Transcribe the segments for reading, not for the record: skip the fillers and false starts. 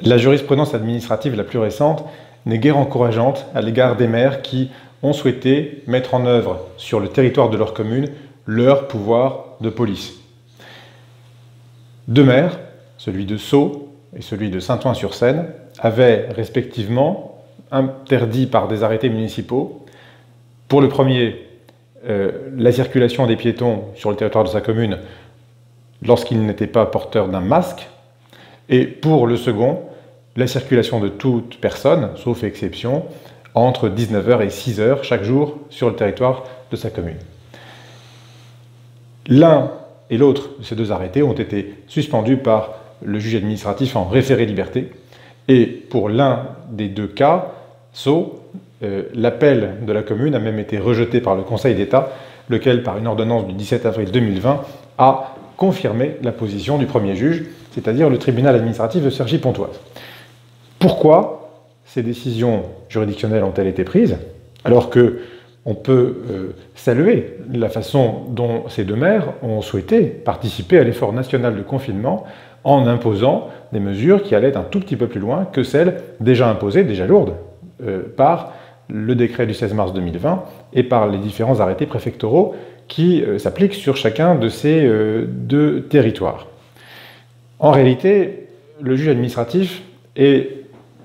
La jurisprudence administrative la plus récente n'est guère encourageante à l'égard des maires qui ont souhaité mettre en œuvre sur le territoire de leur commune leur pouvoir de police. Deux maires, celui de Sceaux et celui de Saint-Ouen-sur-Seine, avaient respectivement interdit par des arrêtés municipaux, pour le premier, la circulation des piétons sur le territoire de sa commune lorsqu'ils n'étaient pas porteurs d'un masque, et pour le second, la circulation de toute personne, sauf exception, entre 19h et 6h chaque jour sur le territoire de sa commune. L'un et l'autre de ces deux arrêtés ont été suspendus par le juge administratif en référé-liberté, et pour l'un des deux cas, Sceaux, l'appel de la commune a même été rejeté par le Conseil d'État, lequel, par une ordonnance du 17 avril 2020, a confirmé la position du premier juge, c'est-à-dire le tribunal administratif de Cergy-Pontoise. Pourquoi ces décisions juridictionnelles ont-elles été prises, alors que on peut saluer la façon dont ces deux maires ont souhaité participer à l'effort national de confinement en imposant des mesures qui allaient un tout petit peu plus loin que celles déjà imposées, déjà lourdes, par le décret du 16 mars 2020 et par les différents arrêtés préfectoraux qui s'appliquent sur chacun de ces deux territoires. En réalité, le juge administratif est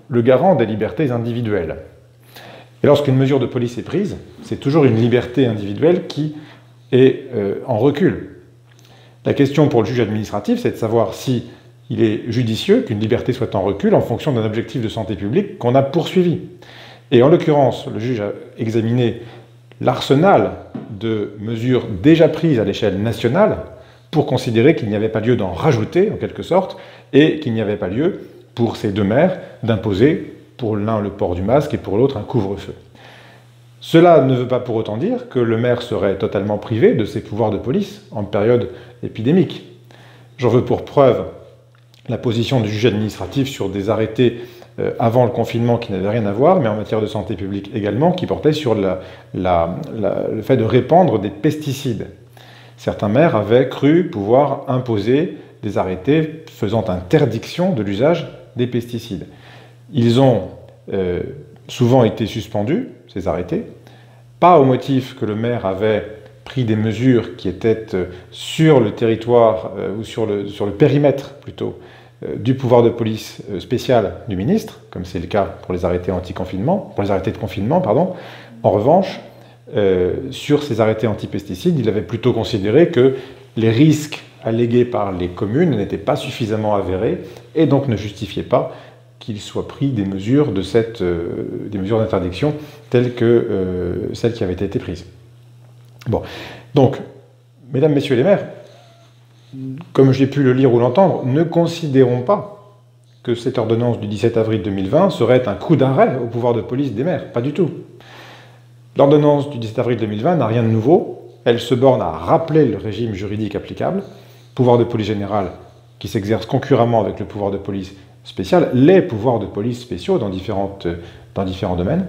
le garant des libertés individuelles. Et lorsqu'une mesure de police est prise, c'est toujours une liberté individuelle qui est en recul. La question pour le juge administratif, c'est de savoir si il est judicieux qu'une liberté soit en recul en fonction d'un objectif de santé publique qu'on a poursuivi. Et en l'occurrence, le juge a examiné l'arsenal de mesures déjà prises à l'échelle nationale pour considérer qu'il n'y avait pas lieu d'en rajouter, en quelque sorte, et qu'il n'y avait pas lieu, pour ces deux maires, d'imposer pour l'un le port du masque et pour l'autre un couvre-feu. Cela ne veut pas pour autant dire que le maire serait totalement privé de ses pouvoirs de police en période épidémique. J'en veux pour preuve la position du juge administratif sur des arrêtés avant le confinement qui n'avaient rien à voir, mais en matière de santé publique également, qui portaient sur le fait de répandre des pesticides. Certains maires avaient cru pouvoir imposer des arrêtés faisant interdiction de l'usage des pesticides. Ils ont souvent été suspendus, ces arrêtés, pas au motif que le maire avait pris des mesures qui étaient sur le territoire, ou sur le périmètre plutôt, du pouvoir de police spécial du ministre, comme c'est le cas pour les arrêtés anti-confinement, pour les arrêtés de confinement, pardon. En revanche, sur ces arrêtés anti-pesticides, il avait plutôt considéré que les risques allégués par les communes n'étaient pas suffisamment avérés et donc ne justifiaient pas qu'il soit pris des mesures des mesures d'interdiction telles que celles qui avaient été prises. Bon, donc, mesdames, messieurs les maires, comme j'ai pu le lire ou l'entendre, ne considérons pas que cette ordonnance du 17 avril 2020 serait un coup d'arrêt au pouvoir de police des maires, pas du tout. L'ordonnance du 17 avril 2020 n'a rien de nouveau, elle se borne à rappeler le régime juridique applicable, pouvoir de police général qui s'exerce concurremment avec le pouvoir de police spécial, les pouvoirs de police spéciaux dans différents domaines,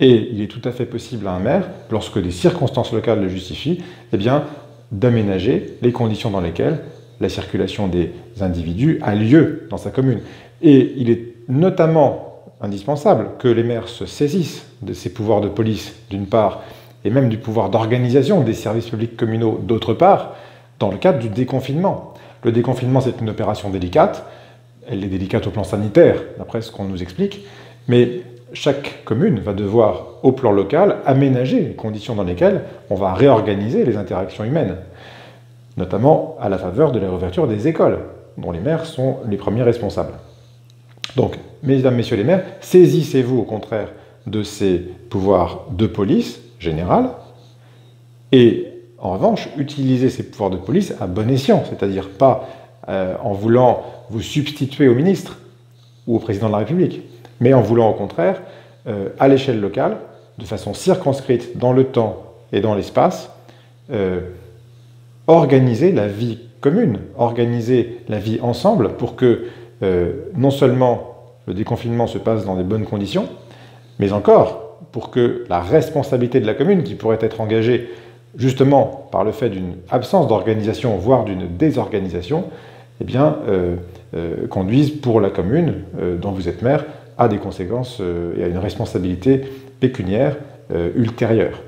et il est tout à fait possible à un maire, lorsque les circonstances locales le justifient, eh bien, d'aménager les conditions dans lesquelles la circulation des individus a lieu dans sa commune. Et il est notamment indispensable que les maires se saisissent de ces pouvoirs de police, d'une part, et même du pouvoir d'organisation des services publics communaux, d'autre part, dans le cadre du déconfinement. Le déconfinement, c'est une opération délicate. Elle est délicate au plan sanitaire, d'après ce qu'on nous explique, mais chaque commune va devoir, au plan local, aménager les conditions dans lesquelles on va réorganiser les interactions humaines, notamment à la faveur de la réouverture des écoles, dont les maires sont les premiers responsables. Donc, mesdames, messieurs les maires, saisissez-vous au contraire de ces pouvoirs de police générale, et en revanche, utilisez ces pouvoirs de police à bon escient, c'est-à-dire pas en voulant vous substituer au ministre ou au président de la République, mais en voulant au contraire, à l'échelle locale, de façon circonscrite dans le temps et dans l'espace, organiser la vie commune, organiser la vie ensemble pour que non seulement le déconfinement se passe dans des bonnes conditions, mais encore pour que la responsabilité de la commune, qui pourrait être engagée justement par le fait d'une absence d'organisation, voire d'une désorganisation, eh bien, conduisent pour la commune dont vous êtes maire à des conséquences et à une responsabilité pécuniaire ultérieure.